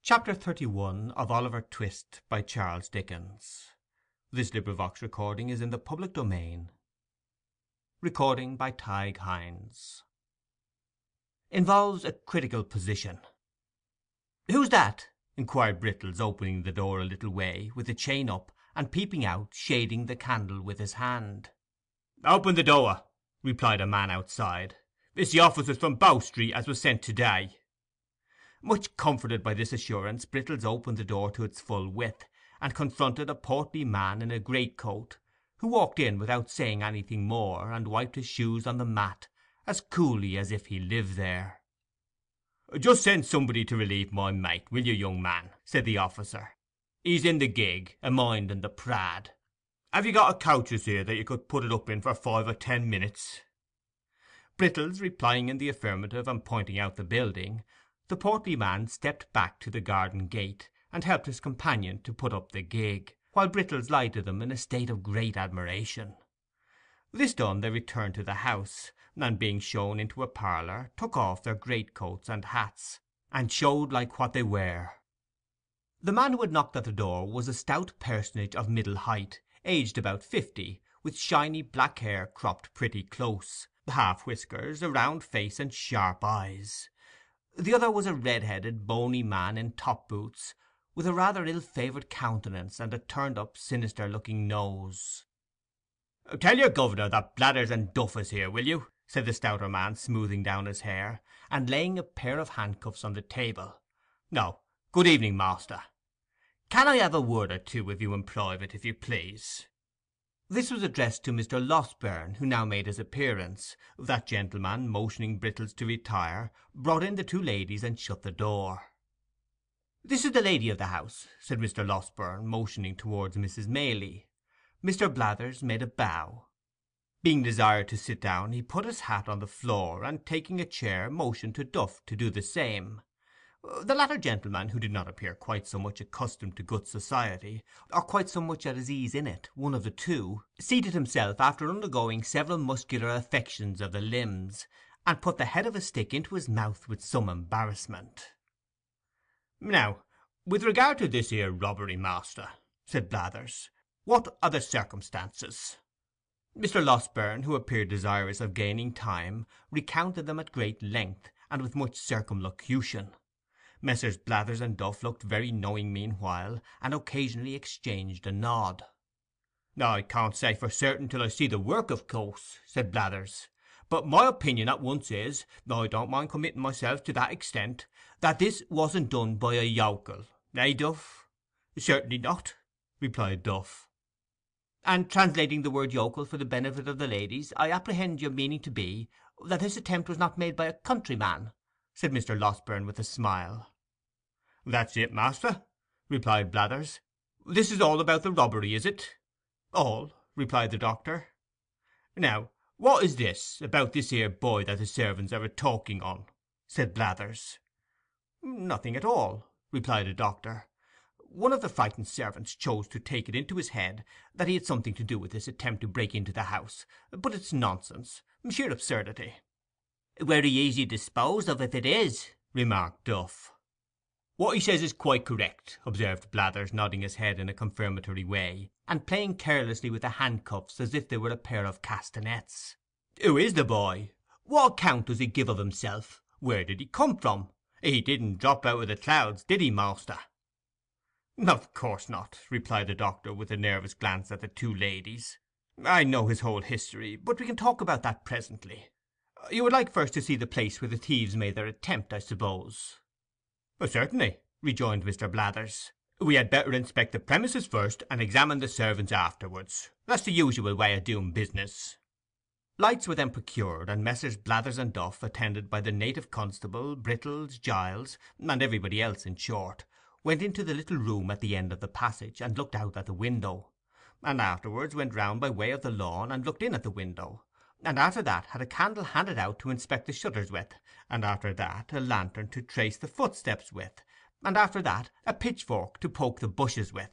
Chapter 31 of Oliver Twist by Charles Dickens. This recording is in the public domain. Recording by Tig Hines. Involves a critical position. "Who's that?" inquired Brittles, opening the door a little way, with the chain up, and peeping out, shading the candle with his hand. "Open the door," replied a man outside. "It's the officers from Bow Street as was sent to-day." Much comforted by this assurance, Brittles opened the door to its full width, and confronted a portly man in a greatcoat, who walked in without saying anything more, and wiped his shoes on the mat as coolly as if he lived there. "Just send somebody to relieve my mate, will you, young man?" said the officer. "He's in the gig, a-minding the prad. Have you got a coaches here that you could put it up in for 5 or 10 minutes?" Brittles replying in the affirmative, and pointing out the building, the portly man stepped back to the garden gate, and helped his companion to put up the gig, while Brittles lighted them in a state of great admiration. This done, they returned to the house, and being shown into a parlour, took off their greatcoats and hats, and showed like what they were. The man who had knocked at the door was a stout personage of middle height, aged about 50, with shiny black hair cropped pretty close, half whiskers, a round face, and sharp eyes. The other was a red-headed, bony man in top-boots, with a rather ill-favoured countenance and a turned-up, sinister-looking nose. "Tell your governor that Blathers and Duff is here, will you?" said the stouter man, smoothing down his hair, and laying a pair of handcuffs on the table. "No, good evening, master. Can I have a word or two with you in private, if you please?" This was addressed to Mr. Losberne, who now made his appearance. That gentleman, motioning Brittles to retire, brought in the two ladies and shut the door. "This is the lady of the house," said Mr. Losberne, motioning towards Mrs. Maylie. Mr. Blathers made a bow. Being desired to sit down, he put his hat on the floor, and taking a chair, motioned to Duff to do the same. The latter gentleman, who did not appear quite so much accustomed to good society, or quite so much at his ease in it, one of the two, seated himself after undergoing several muscular affections of the limbs, and put the head of his stick into his mouth with some embarrassment. "Now, with regard to this here robbery, master," said Blathers, "what are the circumstances?" Mr. Losberne, who appeared desirous of gaining time, recounted them at great length, and with much circumlocution. Messrs. Blathers and Duff looked very knowing meanwhile, and occasionally exchanged a nod. "I can't say for certain till I see the work, of course," said Blathers. "But my opinion at once is, I don't mind committing myself to that extent, that this wasn't done by a yokel. Eh, Duff?" "Certainly not," replied Duff. "And translating the word yokel for the benefit of the ladies, I apprehend your meaning to be, that this attempt was not made by a countryman," said Mr. Losberne with a smile. "That's it, master," replied Blathers. "This is all about the robbery, is it?" "All," replied the doctor. "Now, what is this about this here boy that the servants are a-talking on?" said Blathers. "Nothing at all," replied the doctor. "One of the frightened servants chose to take it into his head that he had something to do with this attempt to break into the house, but it's nonsense, sheer absurdity." "Very easy disposed of if it is," remarked Duff. "What he says is quite correct," observed Blathers, nodding his head in a confirmatory way, and playing carelessly with the handcuffs as if they were a pair of castanets. "Who is the boy? What account does he give of himself? Where did he come from? He didn't drop out of the clouds, did he, master?" "Of course not," replied the doctor, with a nervous glance at the two ladies. "I know his whole history, but we can talk about that presently. You would like first to see the place where the thieves made their attempt, I suppose?" "Certainly," rejoined Mr. Blathers. "We had better inspect the premises first, and examine the servants afterwards. That's the usual way of doing business." Lights were then procured, and Messrs. Blathers and Duff, attended by the native constable, Brittles, Giles, and everybody else in short, went into the little room at the end of the passage, and looked out at the window, and afterwards went round by way of the lawn and looked in at the window, and after that had a candle handed out to inspect the shutters with, and after that a lantern to trace the footsteps with, and after that a pitchfork to poke the bushes with.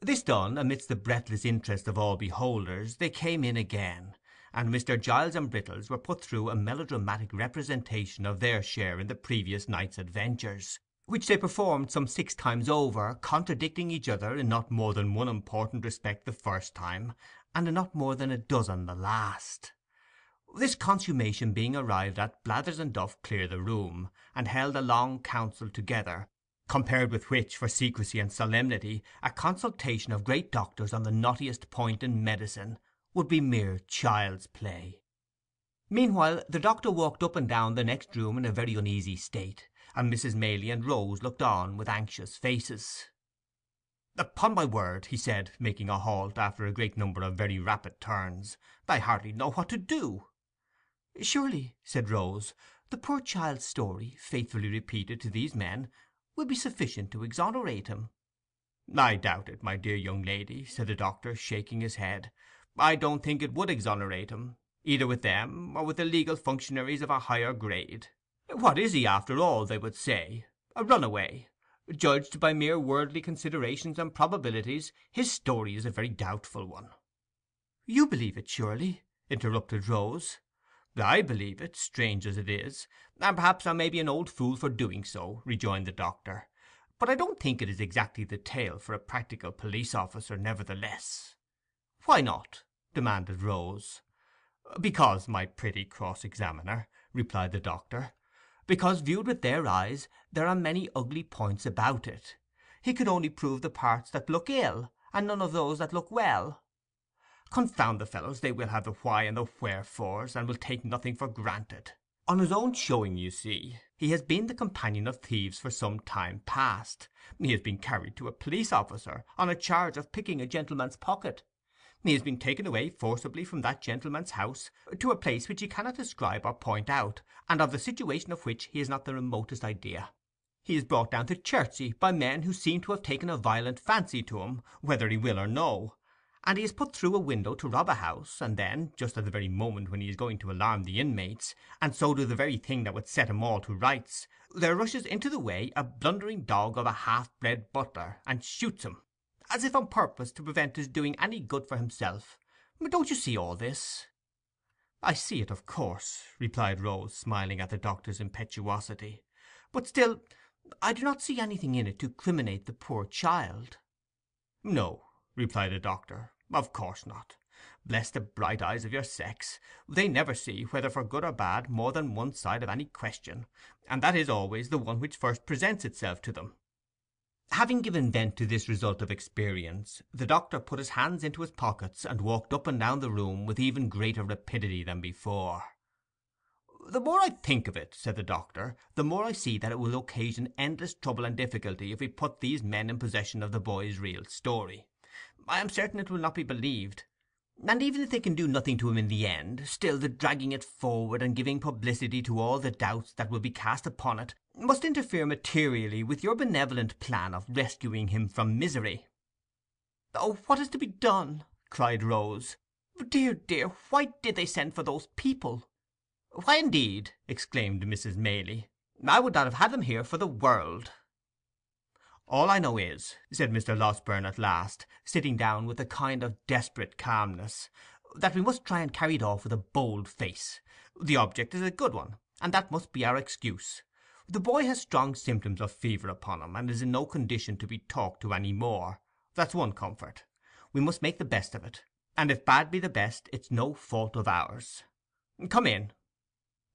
This done, amidst the breathless interest of all beholders, they came in again, and Mr. Giles and Brittles were put through a melodramatic representation of their share in the previous night's adventures, which they performed some 6 times over, contradicting each other in not more than one important respect the first time, and in not more than a dozen the last. This consummation being arrived at, Blathers and Duff cleared the room, and held a long council together, compared with which, for secrecy and solemnity, a consultation of great doctors on the knottiest point in medicine would be mere child's play. Meanwhile the doctor walked up and down the next room in a very uneasy state, and Mrs. Maylie and Rose looked on with anxious faces. "Upon my word," he said, making a halt, after a great number of very rapid turns, "I hardly know what to do." "Surely," said Rose, "the poor child's story, faithfully repeated to these men, will be sufficient to exonerate him." "I doubt it, my dear young lady," said the doctor, shaking his head. "I don't think it would exonerate him, either with them or with the legal functionaries of a higher grade. What is he, after all, they would say? A runaway? Judged by mere worldly considerations and probabilities, his story is a very doubtful one." "You believe it, surely?" interrupted Rose. "I believe it, strange as it is, and perhaps I may be an old fool for doing so," rejoined the doctor. "But I don't think it is exactly the tale for a practical police officer, nevertheless." "Why not?" demanded Rose. "Because, my pretty cross-examiner," replied the doctor, "because, viewed with their eyes, there are many ugly points about it. He could only prove the parts that look ill, and none of those that look well. Confound the fellows, they will have the why and the wherefores, and will take nothing for granted. On his own showing, you see, he has been the companion of thieves for some time past. He has been carried to a police officer on a charge of picking a gentleman's pocket. He has been taken away forcibly from that gentleman's house to a place which he cannot describe or point out, and of the situation of which he has not the remotest idea. He is brought down to Chertsey by men who seem to have taken a violent fancy to him, whether he will or no, and he is put through a window to rob a house, and then, just at the very moment when he is going to alarm the inmates, and so do the very thing that would set him all to rights, there rushes into the way a blundering dog of a half-bred butler, and shoots him, as if on purpose to prevent his doing any good for himself. Don't you see all this?" "I see it, of course," replied Rose, smiling at the doctor's impetuosity. "But still, I do not see anything in it to criminate the poor child." "No," replied the doctor, "of course not. Bless the bright eyes of your sex, they never see, whether for good or bad, more than one side of any question, and that is always the one which first presents itself to them." Having given vent to this result of experience, the doctor put his hands into his pockets and walked up and down the room with even greater rapidity than before. "The more I think of it," said the doctor, "the more I see that it will occasion endless trouble and difficulty if we put these men in possession of the boy's real story. I am certain it will not be believed, and even if they can do nothing to him in the end, still the dragging it forward and giving publicity to all the doubts that will be cast upon it must interfere materially with your benevolent plan of rescuing him from misery." "Oh, what is to be done?" cried Rose. "Dear, dear, why did they send for those people?" "Why, indeed?" exclaimed Mrs. Maylie. "I would not have had them here for the world." "All I know is," said Mr. Losburn at last, sitting down with a kind of desperate calmness, "that we must try and carry it off with a bold face. The object is a good one, and that must be our excuse. The boy has strong symptoms of fever upon him, and is in no condition to be talked to any more. That's one comfort. We must make the best of it, and if bad be the best, it's no fault of ours. Come in."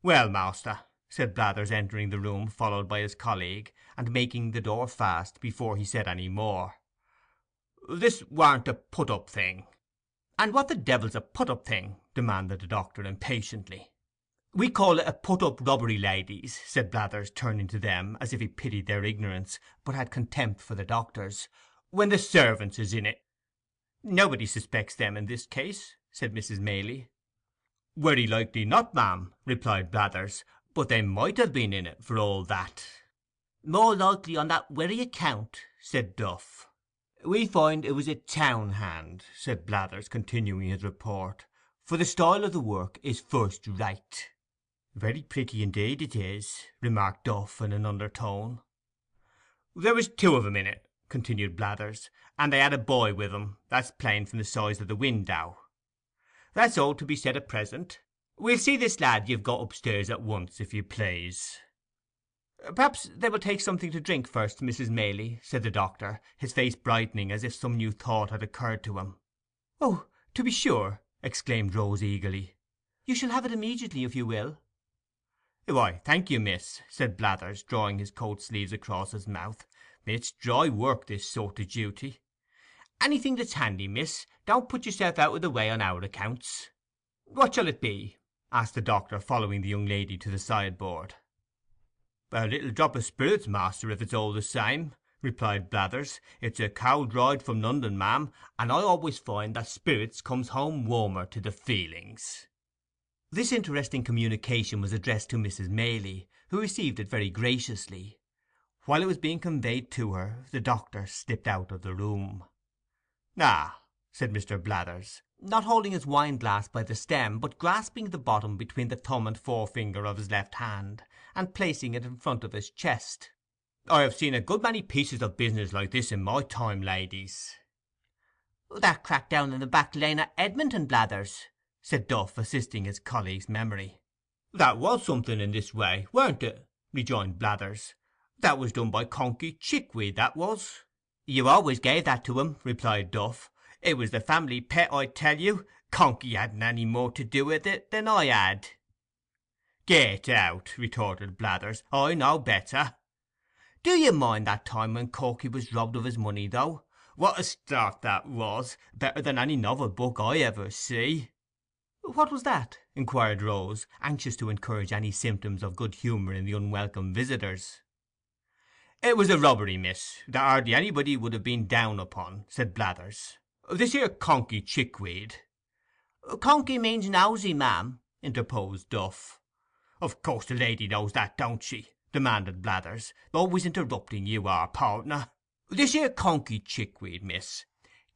"Well, master," said Blathers, entering the room, followed by his colleague, and making the door fast before he said any more, "this warn't a put-up thing." "And what the devil's a put-up thing?" demanded the doctor impatiently. "We call it a put-up robbery, ladies," said Blathers, turning to them, as if he pitied their ignorance, but had contempt for the doctor's, "when the servants is in it." "Nobody suspects them in this case," said Mrs. Maylie. "Wery likely not, ma'am," replied Blathers, "but they might have been in it, for all that." "More likely on that wery account," said Duff. "We find it was a town hand," said Blathers, continuing his report, "for the style of the work is first rate." "Very pretty indeed it is," remarked Duff in an undertone. "There was 2 of 'em in it," continued Blathers, "and they had a boy with 'em, that's plain from the size of the window. That's all to be said at present. We'll see this lad you've got upstairs at once, if you please." "Perhaps they will take something to drink first, Mrs. Maylie," said the doctor, his face brightening as if some new thought had occurred to him. "Oh, to be sure!" exclaimed Rose eagerly. "You shall have it immediately, if you will." "Why, thank you, miss," said Blathers, drawing his coat sleeves across his mouth. "It's dry work, this sort of duty." "Anything that's handy, miss. Don't put yourself out of the way on our accounts." "What shall it be?" asked the doctor, following the young lady to the sideboard. "A little drop of spirits, master, if it's all the same," replied Blathers. "It's a cold ride from London, ma'am, and I always find that spirits comes home warmer to the feelings." This interesting communication was addressed to Mrs. Maylie, who received it very graciously. While it was being conveyed to her, the doctor slipped out of the room. "Ah," said Mr. Blathers, not holding his wine-glass by the stem, but grasping the bottom between the thumb and forefinger of his left hand, and placing it in front of his chest, "I have seen a good many pieces of business like this in my time, ladies." "That crack down in the back lane at Edmonton, Blathers," said Duff, assisting his colleague's memory. "That was something in this way, weren't it?" rejoined Blathers. "That was done by Conkey Chickweed, that was." "You always gave that to him," replied Duff. "It was the family pet, I tell you. Conkey hadn't any more to do with it than I had." "Get out," retorted Blathers. "I know better." "Do you mind that time when Corky was robbed of his money, though? What a start that was! Better than any novel book I ever see." "What was that?" inquired Rose, anxious to encourage any symptoms of good humour in the unwelcome visitors. "It was a robbery, miss, that hardly anybody would have been down upon," said Blathers. "This here Conkey Chickweed—" "Conkey means Nosey, ma'am," interposed Duff. "Of course the lady knows that, don't she?" demanded Blathers. "Always interrupting, you are, partner. This here Conkey Chickweed, miss,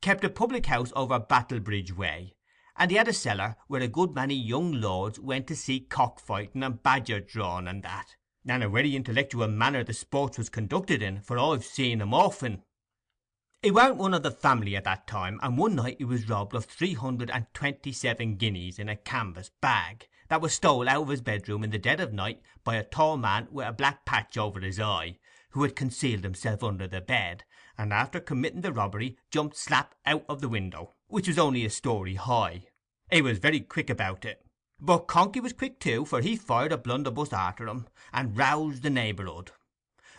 kept a public house over Battlebridge way, and he had a cellar where a good many young lords went to see cock-fighting and badger-drawing and that, and a very intellectual manner the sports was conducted in, for I've seen 'em often. He weren't one of the family at that time, and one night he was robbed of 327 guineas in a canvas bag, that was stole out of his bedroom in the dead of night by a tall man with a black patch over his eye, who had concealed himself under the bed, and after committing the robbery jumped slap out of the window, which was only a story high. He was very quick about it, but Conkey was quick too, for he fired a blunderbuss after him, and roused the neighbourhood.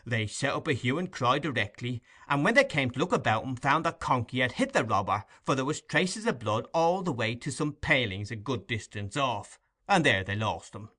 They set up a hue and cry directly, and when they came to look about 'em found that Conkey had hit the robber, for there was traces of blood all the way to some palings a good distance off, and there they lost him.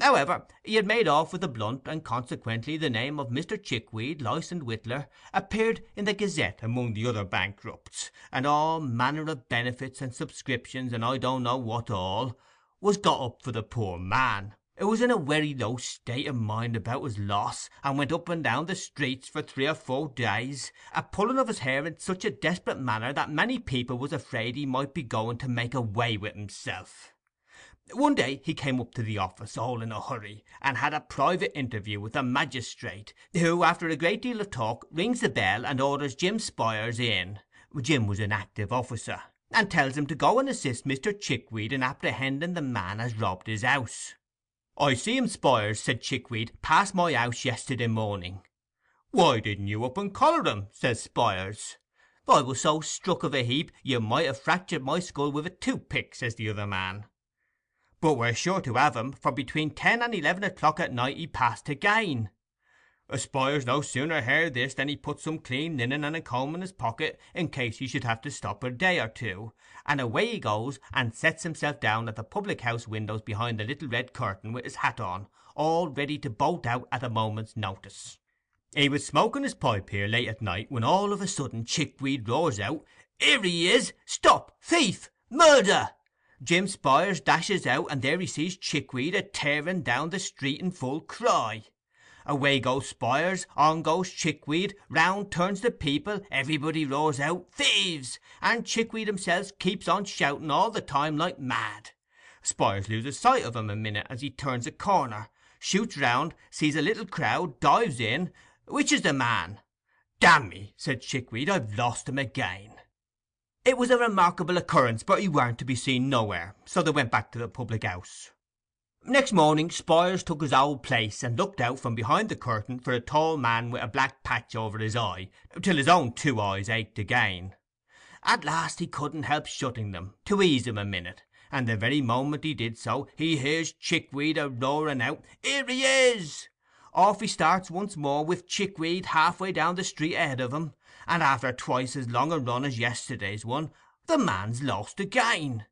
However, he had made off with the blunt, and consequently the name of Mr. Chickweed, licensed whittler, appeared in the Gazette among the other bankrupts, and all manner of benefits and subscriptions, and I don't know what all, was got up for the poor man, who was in a wery low state of mind about his loss, and went up and down the streets for 3 or 4 days, a pulling of his hair in such a desperate manner that many people was afraid he might be going to make away with himself. One day he came up to the office all in a hurry, and had a private interview with the magistrate, who, after a great deal of talk, rings the bell and orders Jim Spires in. Jim was an active officer, and tells him to go and assist Mr. Chickweed in apprehending the man as robbed his house. "I see him, Spires," said Chickweed, "pass my house yesterday morning." "Why didn't you up and collar him?" says Spires. "I was so struck of a heap, you might have fractured my skull with a toothpick," says the other man. "But we're sure to have him, for between 10 and 11 o'clock at night he passed again." Spires no sooner heard this than he put some clean linen and a comb in his pocket, in case he should have to stop a day or two, and away he goes and sets himself down at the public-house windows behind the little red curtain with his hat on, all ready to bolt out at a moment's notice. He was smoking his pipe here late at night, when all of a sudden Chickweed roars out, "Here he is! Stop! Thief! Murder!" Jim Spires dashes out, and there he sees Chickweed a-tearing down the street in full cry. Away goes Spires, on goes Chickweed, round turns the people, everybody roars out, "Thieves!" and Chickweed himself keeps on shouting all the time like mad. Spires loses sight of him a minute as he turns a corner, shoots round, sees a little crowd, dives in. "Which is the man?" "Damn me," said Chickweed, "I've lost him again." It was a remarkable occurrence, but he warn't to be seen nowhere, so they went back to the public house. Next morning Spires took his old place and looked out from behind the curtain for a tall man with a black patch over his eye, till his own two eyes ached again. At last he couldn't help shutting them, to ease him a minute, and the very moment he did so, he hears Chickweed a roaring out, "Here he is!" Off he starts once more, with Chickweed halfway down the street ahead of him, and after twice as long a run as yesterday's one, the man's lost again.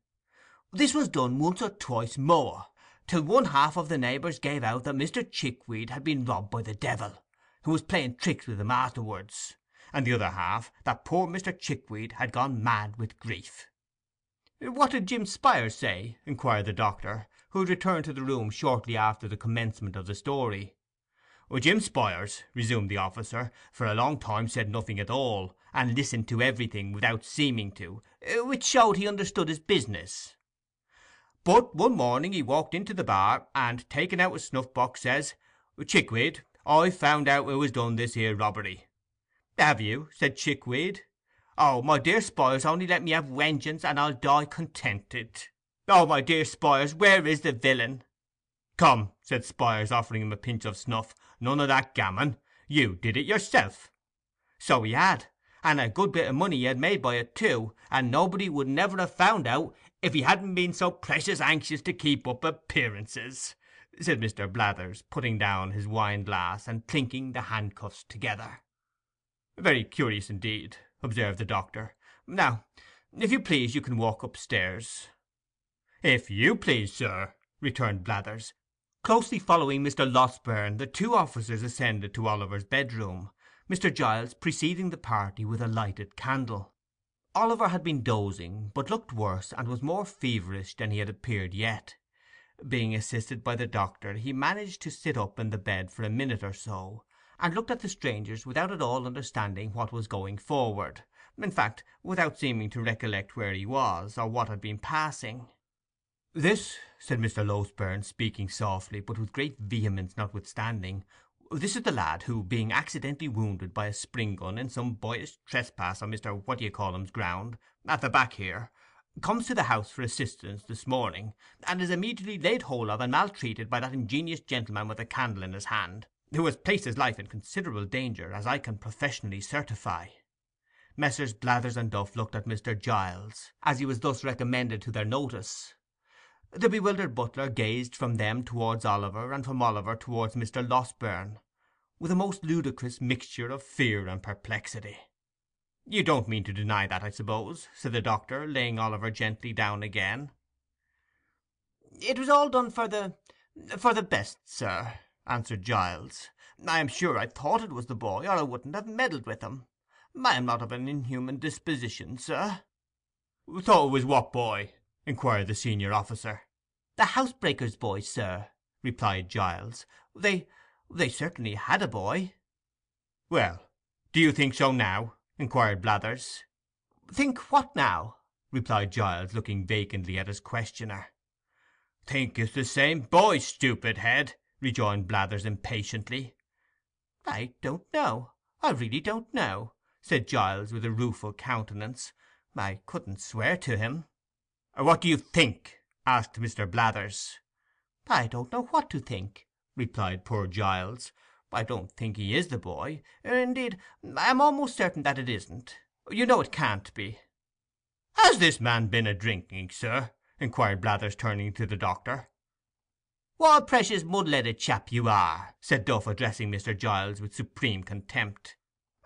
This was done once or twice more, till one half of the neighbours gave out that Mr. Chickweed had been robbed by the devil, who was playing tricks with him afterwards, and the other half that poor Mr. Chickweed had gone mad with grief. "What did Jim Spires say?" inquired the doctor, who had returned to the room shortly after the commencement of the story. "Jim Spires," resumed the officer, "for a long time said nothing at all, and listened to everything without seeming to, which showed he understood his business. But one morning he walked into the bar, and, taking out his snuff-box, says, 'Chickweed, I've found out who has done this here robbery.' 'Have you?' said Chickweed. 'Oh, my dear Spires, only let me have vengeance, and I'll die contented. Oh, my dear Spires, where is the villain?' 'Come,' said Spires, offering him a pinch of snuff, 'none of that gammon. You did it yourself.' So he had, and a good bit of money he had made by it too, and nobody would never have found out if he hadn't been so precious anxious to keep up appearances,' said Mr. Blathers, putting down his wine-glass and clinking the handcuffs together. 'Very curious indeed,' observed the doctor. 'Now, if you please, you can walk upstairs.' 'If you please, sir,' returned Blathers. Closely following Mr. Losberne, the two officers ascended to Oliver's bedroom, Mr. Giles preceding the party with a lighted candle. Oliver had been dozing, but looked worse and was more feverish than he had appeared yet. Being assisted by the doctor, he managed to sit up in the bed for a minute or so, and looked at the strangers without at all understanding what was going forward, in fact, without seeming to recollect where he was, or what had been passing. 'This,' said Mr. Losberne, speaking softly, but with great vehemence notwithstanding, 'this is the lad who, being accidentally wounded by a spring gun in some boyish trespass on Mr. What-d'ye-call-him's ground, at the back here, comes to the house for assistance this morning, and is immediately laid hold of and maltreated by that ingenious gentleman with a candle in his hand, who has placed his life in considerable danger, as I can professionally certify.' Messrs. Blathers and Duff looked at Mr. Giles, as he was thus recommended to their notice. The bewildered butler gazed from them towards Oliver, and from Oliver towards Mr. Losberne, with a most ludicrous mixture of fear and perplexity. 'You don't mean to deny that, I suppose?' said the doctor, laying Oliver gently down again. 'It was all done for the best, sir,' answered Giles. 'I am sure I thought it was the boy, or I wouldn't have meddled with him. I am not of an inhuman disposition, sir.' 'Thought it was what boy?' inquired the senior officer. 'The housebreaker's boy, sir,' replied Giles. They certainly had a boy.' 'Well, do you think so now?' inquired Blathers. 'Think what now?' replied Giles, looking vacantly at his questioner. 'Think it's the same boy, stupid head,' rejoined Blathers impatiently. 'I don't know. I really don't know,' said Giles, with a rueful countenance. 'I couldn't swear to him.' 'What do you think?' asked Mr. Blathers. 'I don't know what to think,' replied poor Giles. 'I don't think he is the boy. Indeed, I am almost certain that it isn't. You know it can't be.' 'Has this man been a-drinking, sir?' inquired Blathers, turning to the doctor. 'What a precious mud-leaded chap you are!' said Duff, addressing Mr. Giles with supreme contempt.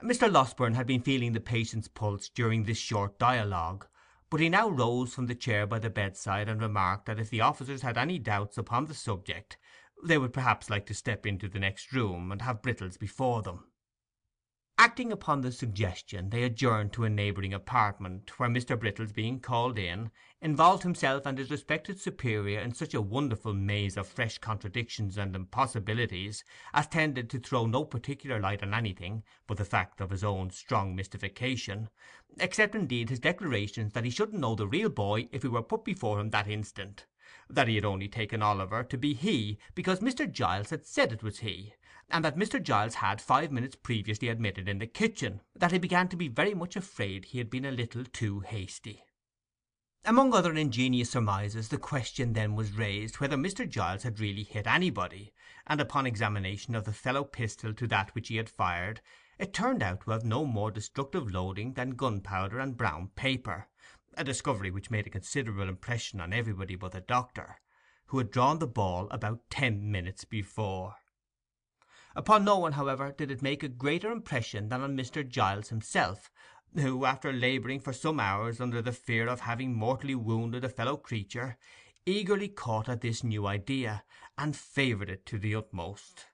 Mr. Losberne had been feeling the patient's pulse during this short dialogue, but he now rose from the chair by the bedside, and remarked that if the officers had any doubts upon the subject, they would perhaps like to step into the next room, and have Brittles before them. Acting upon the suggestion, they adjourned to a neighbouring apartment, where Mr. Brittles, being called in, involved himself and his respected superior in such a wonderful maze of fresh contradictions and impossibilities as tended to throw no particular light on anything but the fact of his own strong mystification, except indeed his declarations that he shouldn't know the real boy if he were put before him that instant, that he had only taken Oliver to be he because Mr. Giles had said it was he, and that Mr. Giles had 5 minutes previously admitted in the kitchen that he began to be very much afraid he had been a little too hasty. Among other ingenious surmises, the question then was raised whether Mr. Giles had really hit anybody, and upon examination of the fellow pistol to that which he had fired, it turned out to have no more destructive loading than gunpowder and brown paper, a discovery which made a considerable impression on everybody but the doctor, who had drawn the ball about 10 minutes before. Upon no one, however, did it make a greater impression than on Mr. Giles himself, who, after labouring for some hours under the fear of having mortally wounded a fellow creature, eagerly caught at this new idea, and favoured it to the utmost.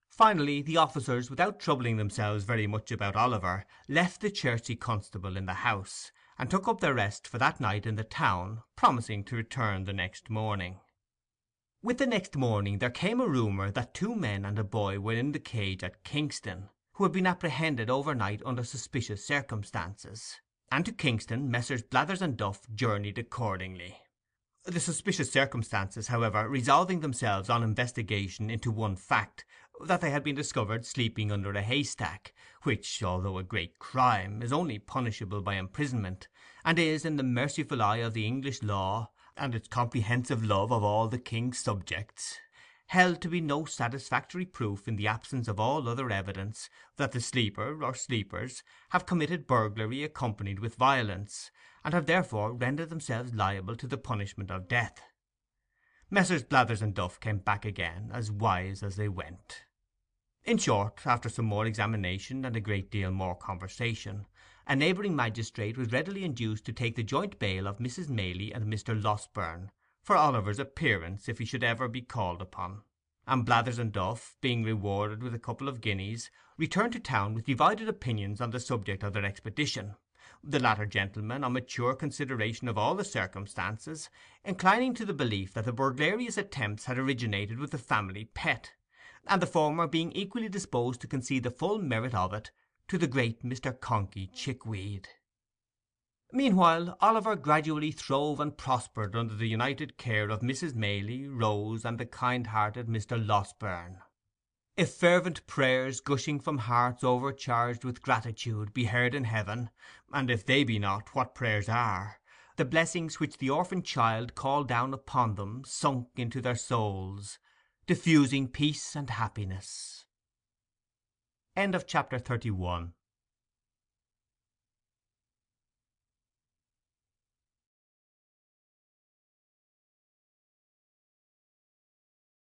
Finally, the officers, without troubling themselves very much about Oliver, left the Chertsey constable in the house, and took up their rest for that night in the town, promising to return the next morning. With the next morning there came a rumour that 2 men and a boy were in the cage at Kingston, who had been apprehended overnight under suspicious circumstances, and to Kingston Messrs. Blathers and Duff journeyed accordingly. The suspicious circumstances, however, resolving themselves on investigation into one fact, that they had been discovered sleeping under a haystack, which, although a great crime, is only punishable by imprisonment, and is, in the merciful eye of the English law, and its comprehensive love of all the king's subjects, held to be no satisfactory proof, in the absence of all other evidence, that the sleeper or sleepers have committed burglary accompanied with violence, and have therefore rendered themselves liable to the punishment of death. Messrs. Blathers and Duff came back again, as wise as they went. In short, after some more examination and a great deal more conversation, a neighbouring magistrate was readily induced to take the joint bail of Mrs. Maylie and Mr. Losberne, for Oliver's appearance if he should ever be called upon; and Blathers and Duff, being rewarded with a couple of guineas, returned to town with divided opinions on the subject of their expedition, the latter gentleman, on mature consideration of all the circumstances, inclining to the belief that the burglarious attempts had originated with the family pet, and the former being equally disposed to concede the full merit of it to the great Mr. Conkey Chickweed. Meanwhile, Oliver gradually throve and prospered under the united care of Mrs. Maylie, Rose, and the kind-hearted Mr. Losberne. If fervent prayers gushing from hearts overcharged with gratitude be heard in heaven, and if they be not, what prayers are, the blessings which the orphan child called down upon them sunk into their souls, diffusing peace and happiness. End of chapter 31.